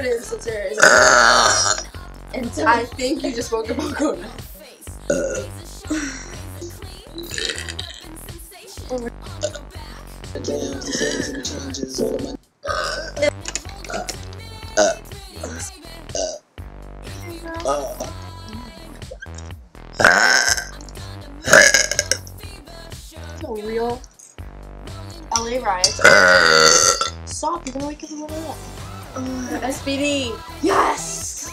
evidence that there is and I think you just spoke about Conan. No real LA riots. Stop, you're gonna wake everyone up. SPD. Yes!